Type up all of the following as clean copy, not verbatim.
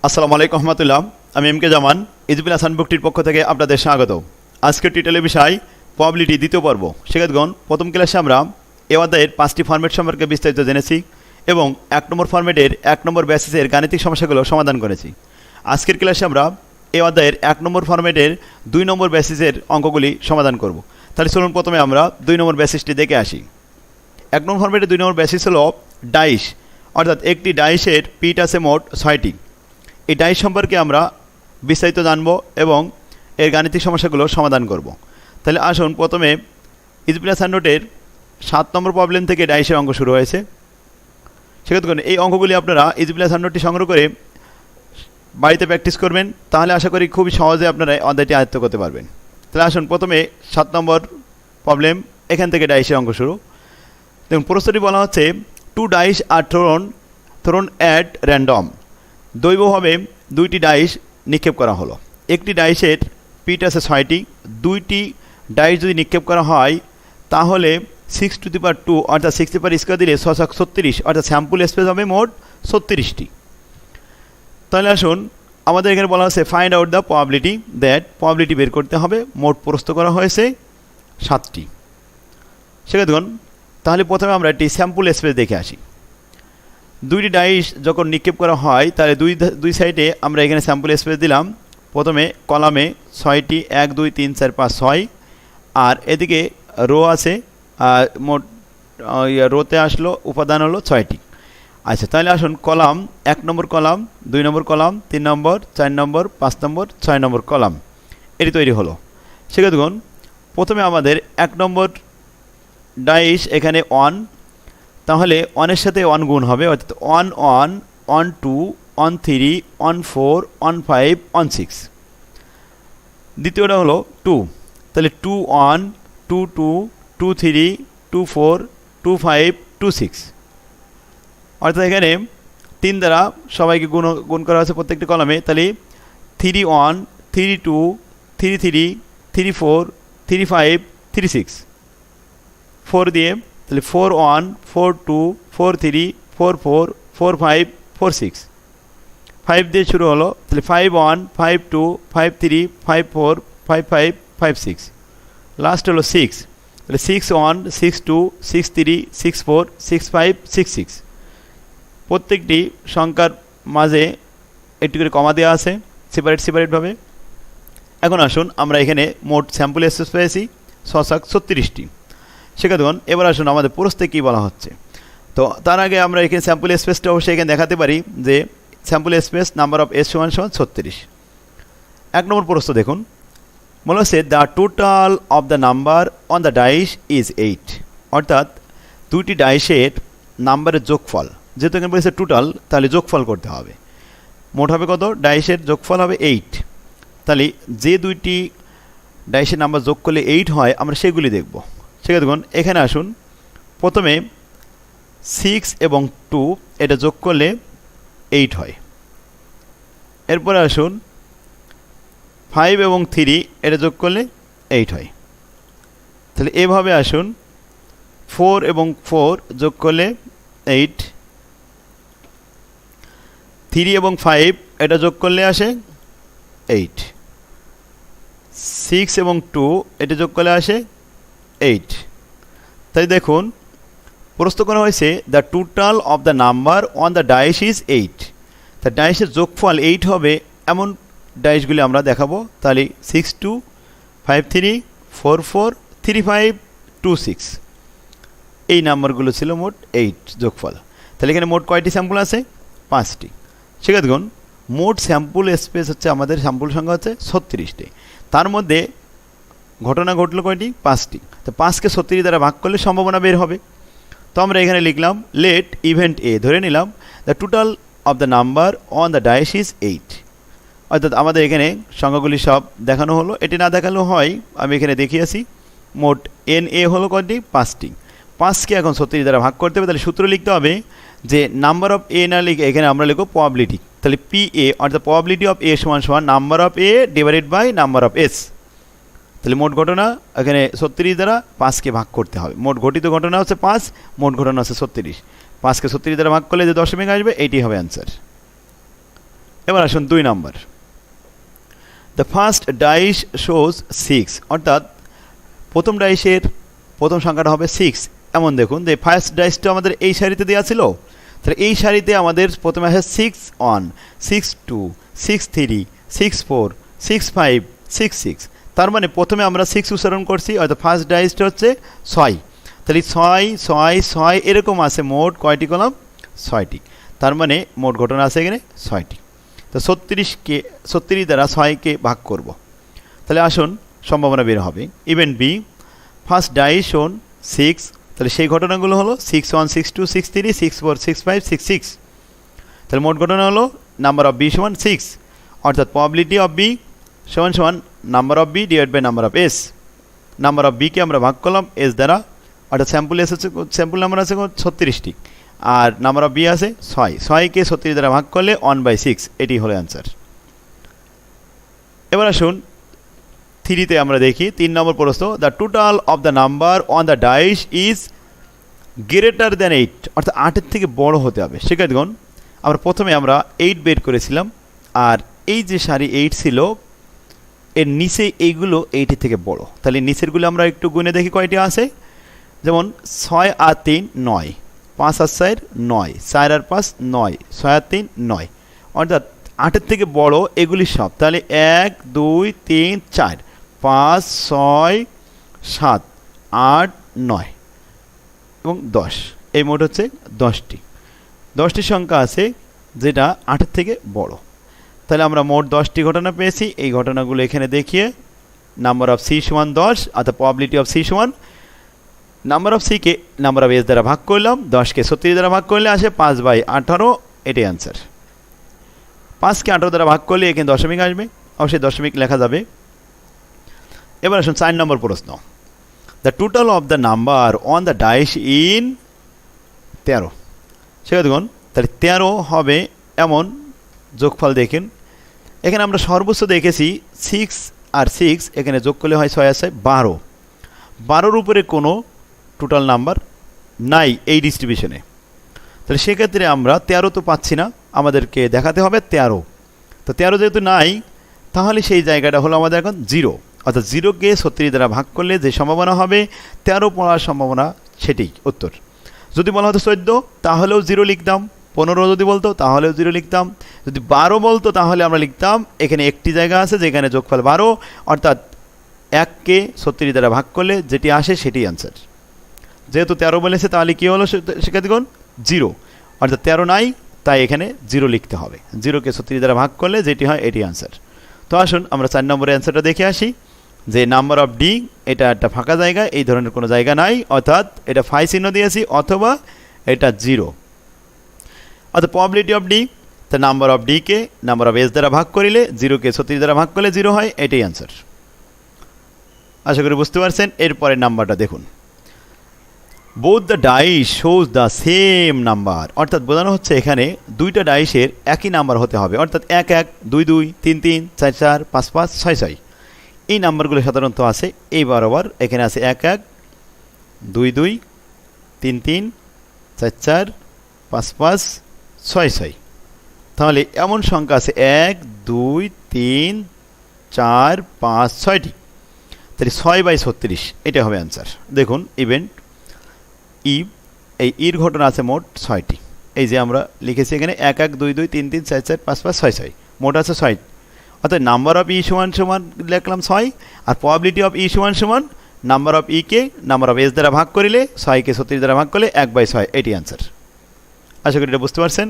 আসসালামু আলাইকুম রহমতুল্লাহ। আমি এম কে জামান, ইজবিল হাসান বুকটির পক্ষ থেকে আপনাদের স্বাগত। আজকের টিটেলের বিষয় প্রবাবিলিটি দ্বিতীয় পর্ব। শিক্ষার্থীগণ, প্রথম ক্লাসে আমরা এ অধ্যায়ের 5টি ফরম্যাট সম্পর্কে বিস্তারিত জেনেছি এবং 1 নম্বর ফরম্যাটের 1 নম্বর বেসিসের গাণিতিক সমস্যাগুলো সমাধান করেছি। আজকের ক্লাসে আমরা এ অধ্যায়ের 1 নম্বর ফরম্যাটের 2 নম্বর বেসিসের অঙ্কগুলি সমাধান করব। তাহলে চলুন প্রথমে আমরা 2 নম্বর বেসিসটি দেখে আসি। 1 নম্বর ফরম্যাটের 2 নম্বর বেসিস হলো ডাইস, অর্থাৎ একটি ডাইসের পিট আছে মোট 6টি। এই ডাইস সম্পর্কে আমরা বিস্তারিত জানব এবং এর গাণিতিক সমস্যাগুলো সমাধান করব। তাহলে আসুন প্রথমে ইজবিল হাসান নোটের 7 নম্বর প্রবলেম থেকে ডাইসের অঙ্ক শুরু হয়েছে। সেক্ষেত্রে এই অঙ্কগুলি আপনারা ইজবিল হাসান নোটটি সংগ্রহ করে বাড়িতে প্র্যাকটিস করবেন, তাহলে আশা করি খুবই সহজে আপনারা অধ্যায়টি আয়ত্ত করতে পারবেন। তাহলে আসুন প্রথমে 7 নম্বর প্রবলেম, এখান থেকে ডাইসের অঙ্ক শুরু। দেখুন প্রশ্নটি বলা হচ্ছে 2 dice are thrown at random। দৈবভাবে 2টি ডাইস নিক্ষেপ করা হলো। একটি ডাইসের পিট আছে 6টি, 2টি ডাইস যদি নিক্ষেপ করা হয় তাহলে 6 টু দি পাওয়ার 2 অর্থাৎ 6 টু দি পাওয়ার স্কয়ার দিলে 636, অর্থাৎ স্যাম্পল স্পেস হবে মোট 36টি। তাহলে আসুন আমাদের এখানে বলা হচ্ছে find out the probability that, probability বের করতে হবে। মোট প্রস্তুত করা হয়েছে 7টি। সেক্ষেত্রে তাহলে প্রথমে আমরা একটি স্যাম্পল স্পেস দেখে আসি। 2টি ডাইস যখন নিক্ষেপ করা হয় তাহলে দুই সাইডে আমরা এখানে স্যাম্পল স্পেস দিলাম। প্রথমে কলামে 6টি, 1 2 3 4 5 6, আর এদিকে রো আছে, মোট রোতে আসলো উপাদান হলো 6টি। আচ্ছা, তাহলে আসুন কলাম 1 নম্বর কলাম, 2 নম্বর কলাম, 3 নম্বর, 4 নম্বর, 5 নম্বর, 6 নম্বর কলাম এটি তৈরি হলো। সেক্ষেত্রে প্রথমে আমাদের 1 নম্বর ডাইস এখানে 1, তাহলে 1-এর সাথে 1 গুণ হবে, অর্থাৎ 1 1 1 2 1 3 1 4 1 5 1 6। দ্বিতীয়টা হলো 2, তাহলে 2 1 2 2 2 3 2 4 2 5 2 6, অর্থাৎ এখানে 3 দ্বারা সবাইকে গুণ করা হয়েছে প্রত্যেকটি কলামে। তাহলে 3 1 3 2 3 3 3 4 3 5 3 6, 4 দিয়ে তাহলে 4 1 4 2 4 3 4 4 4 5 4 6, 5 দিয়ে শুরু হলো, তাহলে 5 1 5 2 5 3 5 4 5 5 5 6, লাস্ট হলো 6, তাহলে 6 1 6 2 6 3 6 4 6 5 6 6। প্রত্যেকটি সংখ্যার মাঝে একটি করে কমা দেওয়া আছে সেপারেটভাবে। এখন আসুন আমরা এখানে মোট স্যাম্পল স্পেস পেয়েছি 636টি। সেক্ষেত্রে এবার আসুন আমাদের প্রশ্নে কী বলা হচ্ছে। তো তার আগে আমরা এখানে স্যাম্পল স্পেসটা অবশ্যই এখানে দেখাতে পারি যে sample space number of S সমান 36। 1 নম্বর প্রশ্ন দেখুন, বলা হচ্ছে the total of the number on the dice is 8, অর্থাৎ 2টি ডাইসের নাম্বারের যোগফল। যেহেতু এখানে বলেছে টোটাল, তাহলে যোগফল করতে হবে। মোট হবে কত? ডাইসের যোগফল হবে 8। তাহলে যে 2টি ডাইসের নাম্বার যোগ করলে 8 হয় আমরা সেগুলি দেখব। সেক্ষেত্রে এখানে আসুন প্রথমে 6 এবং 2 এটা যোগ করলে 8 হয়। এরপরে আসুন 5 এবং 3 এটা যোগ করলে 8 হয়। তাহলে এভাবে আসুন 4 এবং 4 যোগ করলে 8, 3 এবং 5 এটা যোগ করলে আসে 8, 6 এবং 2 এটা যোগ করলে আসে 8। তাই দেখুন প্রশ্ন করা হয়েছে the total of the number on the dice is 8। তা ডাইসের যোগফল 8 হবে এমন ডাইসগুলি আমরা দেখাবো। তাহলে 6 2 5 3 4 4 3 5 2 6, এই নাম্বারগুলো ছিল মোট 8 যোগফল। তাহলে এখানে মোট কয়টি স্যাম্পল আছে? 5টি। সেক্ষেত্রে মোট স্যাম্পল স্পেস হচ্ছে আমাদের স্যাম্পল সংখ্যা হচ্ছে 36টি। তার মধ্যে ঘটনা ঘটলো কয়টি? 5টি। তো 5কে 36 দ্বারা ভাগ করলে সম্ভাবনা বের হবে। তো আমরা এখানে লিখলাম লেট ইভেন্ট এ, ধরে নিলাম the total of the number on the dice is 8, অর্থাৎ আমাদের এখানে সংখ্যাগুলি সব দেখানো হলো। এটি না দেখালেও হয়, আমি এখানে দেখিয়েছি। মোট এন এ হলো কয়টি? 5টি। 5কে এখন 36 দ্বারা ভাগ করতে হবে। তাহলে সূত্র লিখতে হবে যে নাম্বার অফ এ না লিখে এখানে আমরা লিখব প্রবাবিলিটি। তাহলে পি এ অর্থাৎ প্রবাবিলিটি অফ এ সমান number of A divided by number of S. তাহলে মোট ঘটনা এখানে 36 দ্বারা 5কে ভাগ করতে হবে। মোট ঘটিত ঘটনা হচ্ছে 5, মোট ঘটনা হচ্ছে 36। 5কে 36 দ্বারা ভাগ করলে যে দশমিক আসবে এইটি হবে অ্যান্সার। এবার আসুন 2 number. The first dice shows 6, অর্থাৎ প্রথম ডাইসের প্রথম সংখ্যাটা হবে 6। এমন দেখুন যে ফার্স্ট ডাইসটা আমাদের এই সারিতে দেওয়া ছিল, তাহলে এই সারিতে আমাদের প্রথমে আসে 6 1, 6 2, 6 3, 6 4, 6 5, 6 6। তার মানে প্রথমে আমরা 6 উচ্চারণ করছি, অর্থাৎ ফার্স্ট ডাইসটা হচ্ছে 6। তাহলে 6 6 6 এরকম আছে, মোট কয়টি কলাম? 6টি। তার মানে মোট ঘটনা আছে এখানে 6টি। তো 36 দ্বারা 6কে ভাগ করব। তাহলে আসুন সম্ভাবনা বের হবে। ইভেন্ট বি, ফার্স্ট ডাইস শোন 6, তাহলে সেই ঘটনাগুলো হলো 6 1, 6 2, 6 3, 6 4, 6 5, 6 6। তাহলে মোট ঘটনা হলো নাম্বার অফ বি সমান 6, অর্থাৎ প্রবাবিলিটি অফ বি সমান সমান number of B divide by number of S. Number of বিকে আমরা ভাগ করলাম এস দ্বারা, অর্থাৎ স্যাম্পল এস হচ্ছে, স্যাম্পল নাম্বার আছে 36টি, আর নাম্বার অফ বি আছে 6। 6কে 36 দ্বারা ভাগ করলে 1/6, এটি হলো অ্যান্সার। এবার আসুন 3তে আমরা দেখি 3 নম্বর প্রশ্ন। The total of the number on the dice is greater than 8, অর্থাৎ 8-এর থেকে বড় হতে হবে। শিক্ষার্থীগণ, প্রথমে আমরা 8 বের করেছিলাম, আর এই যে সারি 8 ছিল এর নিচে এইগুলো 8-এর থেকে বড়। তাহলে নিচেরগুলো আমরা একটু গুনে দেখি কয়টি আছে। যেমন 6 আর 3 9, 5 আর 4 9, 4 আর 5 9, 6 আর 3 9, অর্থাৎ 8-এর থেকে বড় এগুলি সব। তাহলে 1 2 3 4 5 6 7 8 9 এবং 10, এই মোট হচ্ছে 10টি সংখ্যা আছে যেটা 8-এর থেকে বড়। তাহলে আমরা মোট 10টি ঘটনা পেয়েছি। এই ঘটনাগুলো এখানে দেখিয়ে নাম্বার অফ সি সমান 10, অর্থাৎ প্রবাবিলিটি অফ সি সমান নাম্বার অফ সিকে নাম্বার অফ এস দ্বারা ভাগ করলাম, 10কে 36 দ্বারা ভাগ করলে আসে 5/18, এটাই অ্যান্সার। 5কে 18 দ্বারা ভাগ করলে এখানে দশমিক আসবে, অবশ্যই দশমিক লেখা যাবে। এবার আসুন 4 নম্বর প্রশ্ন। The total of the number on the dice in 13। সেটা দেখুন, তাহলে 13 হবে এমন যোগফল দেখেন। এখানে আমরা সর্বোচ্চ দেখেছি 6 আর 6, এখানে যোগ করলে হয় 6 আর 6 12। 12-র উপরে কোনো টোটাল নাম্বার নাই এই ডিস্ট্রিবিউশনে। তাহলে সেক্ষেত্রে আমরা 13 তো পাচ্ছি না, আমাদেরকে দেখাতে হবে 13। তো 13 যেহেতু নাই, তাহলে সেই জায়গাটা হলো আমাদের এখন 0, অর্থাৎ 0কে 36 দ্বারা ভাগ করলে যে সম্ভাবনা হবে 13 পড়ার সম্ভাবনা, সেটাই উত্তর। যদি বলা হতো 14, তাহলেও 0 লিখতাম। 15 যদি বলতো তাহলেও 0 লিখতাম। যদি 12 বলতো তাহলে আমরা লিখতাম এখানে একটি জায়গা আছে যেখানে যোগফল 12, অর্থাৎ 1কে 36 দ্বারা ভাগ করলে যেটি আসে সেটি অ্যান্সার। যেহেতু 13 বলেছে, তাহলে কী হলো শিক্ষার্থীগণ? 0, অর্থাৎ 13 নাই, তাই এখানে 0 লিখতে হবে। 0কে 36 দ্বারা ভাগ করলে যেটি হয় এটি অ্যান্সার। তো আসুন আমরা 4 নম্বরের অ্যান্সারটা দেখে আসি। যে নাম্বার অফ ডি, এটা একটা ফাঁকা জায়গা, এই ধরনের কোনো জায়গা নাই, অর্থাৎ এটা ফাই চিহ্ন দিয়েছি, অথবা এটা 0। অর্থাৎ প্রবাবিলিটি অফ ডি, তা নাম্বার অফ ডিকে নাম্বার অফ এস দ্বারা ভাগ করিলে 0কে 36 দ্বারা ভাগ করলে 0 হয়, এটাই অ্যান্সার। আশা করি বুঝতে পারছেন। এরপরের নাম্বারটা দেখুন। Both the dice shows the same number, অর্থাৎ বোঝানো হচ্ছে এখানে দুইটা ডাইসের একই নাম্বার হতে হবে, অর্থাৎ 1 1, 2 2, 3 3, 4 4, 5 5, 6 6। এই নাম্বারগুলো সাধারণত আছে এই বরাবর। এখানে আছে 1 1, 2 2, 3 3, 4 4, 5 5, 6 6। তাহলে এমন সংখ্যা আছে 1 2 3 4 5 6টি। তাহলে 6/36, এটা হবে অ্যান্সার। দেখুন ইভেন্ট ই, এই ইর ঘটনা আছে মোট 6টি। এই যে আমরা লিখেছি এখানে 1 1, 2 2, 3 3, 4 4, 5 5, 6 6, মোট আছে 6। অর্থাৎ নাম্বার অফ ই সমান সমান লিখলাম 6, আর প্রবাবিলিটি অফ ই সমান সমান নাম্বার অফ ইকে নাম্বার অফ এস দ্বারা ভাগ করিলে 6কে 36 দ্বারা ভাগ করলে 1/6, এটি অ্যান্সার। আশা করি এটা বুঝতে পারছেন।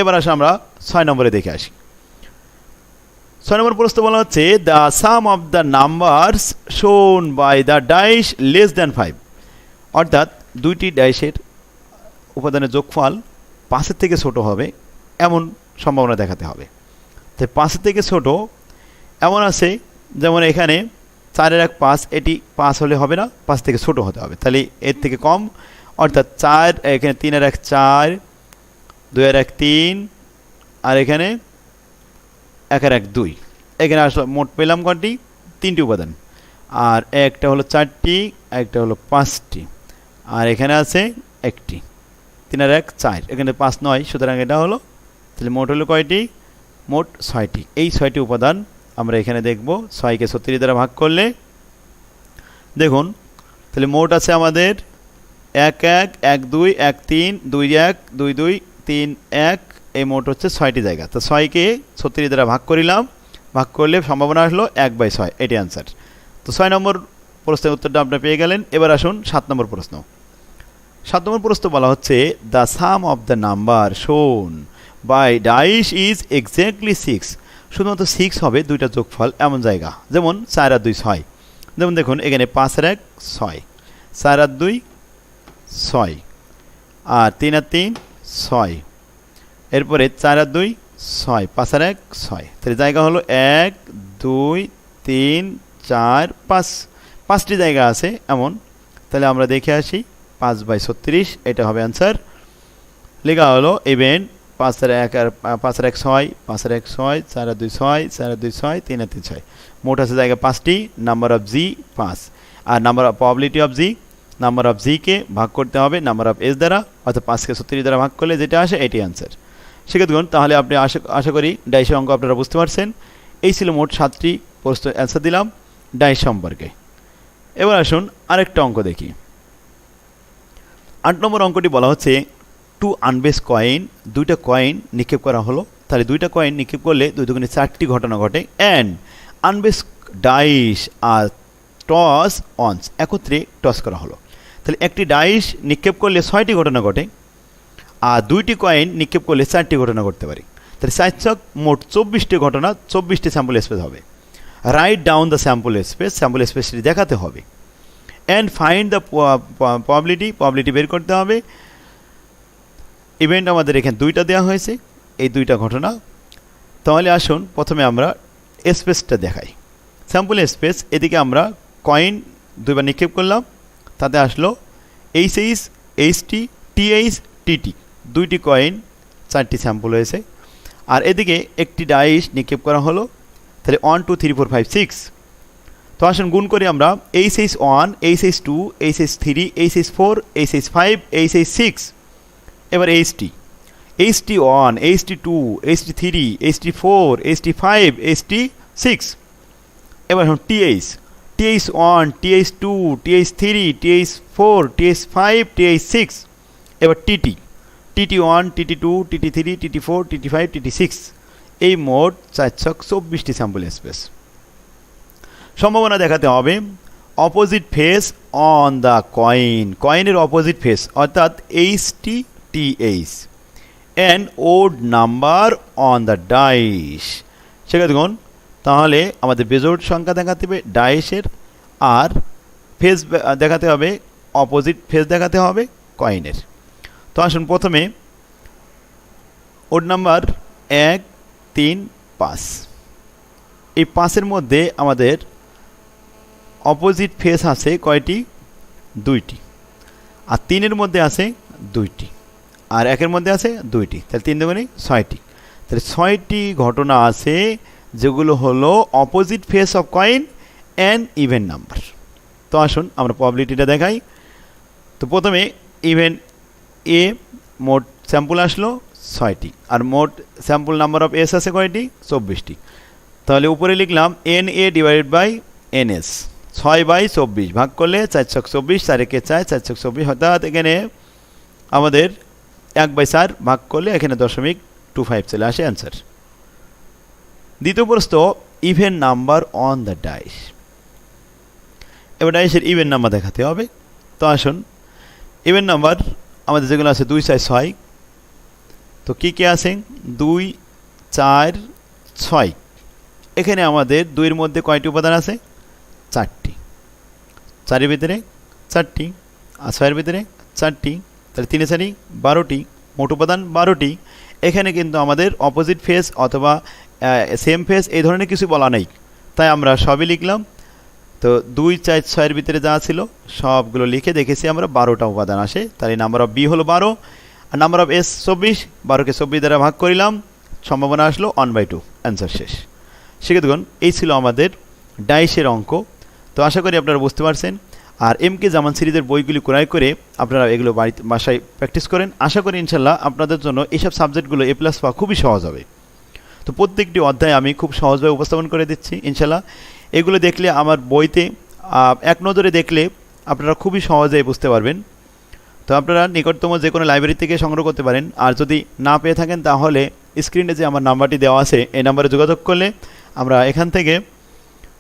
এবার আসে আমরা 6 নম্বরে দেখে আসি। 6 নম্বর প্রশ্ন বলা হচ্ছে the sum of the numbers shown by the dice less than 5, অর্থাৎ দুইটি ডাইসের উপাদানের যোগফল 5-এর থেকে ছোট হবে এমন সম্ভাবনা দেখাতে হবে। তাই 5-এর থেকে ছোট এমন আছে, যেমন এখানে 4 1 5, এটি 5 হলে হবে না, 5 থেকে ছোট হতে হবে, তাহলে এর থেকে কম, অর্থাৎ 4, এখানে 3 1 4, 2 1 3, আর এখানে 1 1 2। এখানে আসলে মোট পেলাম কয়টি? 3টি উপাদান, আর একটা হলো 4টি, একটা হলো 5টি, আর এখানে আছে একটি। 3 1 4, এখানে 5 9, সুতরাং এটা হলো, তাহলে মোট হলো কয়টি? মোট 6টি। এই 6টি উপাদান আমরা এখানে দেখব। 6কে 36 দ্বারা ভাগ করলে দেখুন তাহলে মোট আছে আমাদের 1 1 1 2 1 3 2 1 2 2 3 1, এই মোট হচ্ছে 6টি জায়গা। তো 6কে 36 দ্বারা ভাগ করিলাম, ভাগ করলে সম্ভাবনা আসলো 1/6, এটি অ্যান্সার। তো 6 নম্বর প্রশ্নের উত্তরটা আপনি পেয়ে গেলেন। এবার আসুন 7 নম্বর প্রশ্ন। 7 নম্বর প্রশ্ন বলা হচ্ছে the sum of the number shown by dice is exactly 6। শুধুমাত্র 6 হবে দুইটা যোগফল এমন জায়গা, যেমন 4 আর 2 6। যেমন দেখুন এখানে 5 আর 1 6, 4 আর 2 6, আর 3 আর 3 6, এরপরে 4 আর 2 6, 5 আর 1 6। তাহলে জায়গা হলো 1 2 3 4 5, 5টি জায়গা আছে এমন। তাহলে আমরা দেখে আসি 5/36, এটা হবে অ্যান্সার। লেখা হলো ইভেন 5 আর 1 আর 5 আর 1 6, 5 আর 1 6, 4 আর 2 6, 4 আর 2 6, 3 আর 3 6। মোট আছে জায়গা 5টি। নাম্বার অফ জি 5, আর number of probability of G, number of জিকে ভাগ করতে হবে নাম্বার অফ এস দ্বারা, অর্থাৎ 5কে 36 দ্বারা ভাগ করলে যেটা আসে এটি অ্যান্সার। সেক্ষেত্রে তাহলে আপনি আশা করি ডাইশের অঙ্ক আপনারা বুঝতে পারছেন। এই ছিল মোট 7টি প্রশ্ন অ্যান্সার দিলাম ডাইশ সম্পর্কে। এবার আসুন আরেকটা অঙ্ক দেখি। 8 নম্বর অঙ্কটি বলা হচ্ছে টু আনবেস কয়েন, দুইটা কয়েন নিক্ষেপ করা হলো। তাহলে দুইটা কয়েন নিক্ষেপ করলে 2 দুগুণে 4টি ঘটনা ঘটে। অ্যান্ড আনবেস ডাইশ আর টস অনস, একত্রে টস করা হলো। তাহলে একটি ডাইশ নিক্ষেপ করলে 6টি ঘটনা ঘটে, আর 2টি কয়েন নিক্ষেপ করলে 4টি ঘটনা ঘটতে পারে। তাহলে 4 মোট 24টি ঘটনা, 24টি স্যাম্পল স্পেস হবে। Write down the sample space, sample স্পেসটি দেখাতে হবে। And find the probability, probability বের করতে হবে। ইভেন্ট আমাদের এখানে 2টা দেওয়া হয়েছে, এই 2টা ঘটনা। তাহলে আসুন প্রথমে আমরা স্পেসটা দেখাই। স্যাম্পল স্পেস, এদিকে আমরা কয়েন 2বার নিক্ষেপ করলাম, তাতে আসলো এইচএইচ, এইচটি, টিএইচ, টিটি, 2টি কয়েন, 4টি স্যাম্পল হয়েছে। আর এদিকে একটি ডাইস নিক্ষেপ করা হলো। তাহলে 1 2 3 4 5 6। তো আসুন গুণ করি আমরা। HH1, HH2, HH3, HH4, HH5, HH6। এবার HT, HT1, HT2, HT3, HT4, HT5, HT6। এবার এখন TH, TH1, TH2, TH3, TH4, TH5, TH6। এবার TT, TT1, TT2, TT3, TT4, TT5, TT6। এই মোট 424টি স্যাম্পল স্পেস। সম্ভাবনা দেখাতে হবে opposite face on the coin, কয়েনের অপোজিট ফেস অর্থাৎ HT TH, and odd number on the dice. সেক্ষেত্রে দেখুন তাহলে আমাদের বেজোড় সংখ্যা দেখাতে হবে ডাইসের, আর ফেস দেখাতে হবে, অপোজিট ফেস দেখাতে হবে কয়েনের। তো আসুন প্রথমে ওড নাম্বার 1 3 5, এই 5-এর মধ্যে আমাদের অপোজিট ফেস আছে কয়টি? 2টি। আর 3-এর মধ্যে আছে 2টি, আর 1-এর মধ্যে আছে 2টি। তাহলে 3 দুগুণে 6টি। তাহলে 6টি ঘটনা আছে যেগুলো হলো opposite face of coin and even number. তো আসুন আমরা প্রবাবিলিটিটা দেখাই। তো প্রথমে ইভেন এ মোট স্যাম্পল আসলো 6টি, আর মোট স্যাম্পল নাম্বার অফ এস আছে কয়টি? 24টি। তাহলে উপরে লিখলাম NA ডিভাইডেড বাই NS, 6/24 ভাগ করলে 424, 4 4, 424, অর্থাৎ এখানে আমাদের 1/4 ভাগ করলে এখানে 0.25 চলে আসে অ্যান্সার। দ্বিতীয় প্রশ্ন even number on the dice. এবার ডাইসের ইভেন নাম্বার দেখাতে হবে। তো আসুন ইভেন নাম্বার আমাদের যেগুলো আছে 2 4 6। তো কী কী আছে? 2 4 6। এখানে আমাদের 2-এর মধ্যে কয়টি উপাদান আছে? 4টি। 4-এর ভিতরে 4টি, আর 6-এর ভিতরে 4টি। তাহলে 3 4 12টি, মোট উপাদান 12টি। এখানে কিন্তু আমাদের অপোজিট ফেস অথবা সেম ফেস এই ধরনের কিছু বলা নেই, তাই আমরা সবই লিখলাম। তো 2 4 6-এর ভিতরে যা ছিল সবগুলো লিখে দেখেছি আমরা 12টা উপাদান আসে। তাহলে নাম্বার অফ বি হলো 12, আর নাম্বার অফ এস 24। 12কে 24 দ্বারা ভাগ করিলাম, সম্ভাবনা আসলো 1/2, অ্যান্সার শেষ। সেক্ষেত্রে এই ছিল আমাদের ডাইসের অঙ্ক। তো আশা করি আপনারা বুঝতে পারছেন। আর এমকে জামান সিরিজের বইগুলি ক্রয় করে আপনারা এগুলো বাসায় প্র্যাকটিস করেন। আশা করি ইনশাল্লাহ আপনাদের জন্য এইসব সাবজেক্টগুলো A+ পাওয়া খুবই সহজ হবে। তো প্রত্যেকটি অধ্যায় আমি খুব সহজভাবে উপস্থাপন করে দিচ্ছি ইনশাল্লাহ। এগুলো দেখলে আমার বইতে এক নজরে দেখলে আপনারা খুবই সহজেই বুঝতে পারবেন। তো আপনারা নিকটতম যে কোনো লাইব্রেরি থেকে সংগ্রহ করতে পারেন। আর যদি না পেয়ে থাকেন তাহলে স্ক্রিনে যে আমার নাম্বারটি দেওয়া আছে এই নাম্বারে যোগাযোগ করলে আমরা এখান থেকে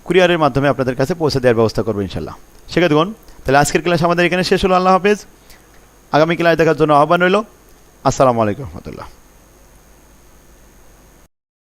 কুরিয়ারের মাধ্যমে আপনাদের কাছে পৌঁছে দেওয়ার ব্যবস্থা করবো ইনশাল্লাহ। শিক্ষার্থীগণ, তাহলে আজকের ক্লাস আমাদের এখানে শেষ হলো। আল্লাহ হাফেজ। আগামী ক্লাস দেখার জন্য আহ্বান রইল। আসসালামু আলাইকুম রহমতুল্লাহ।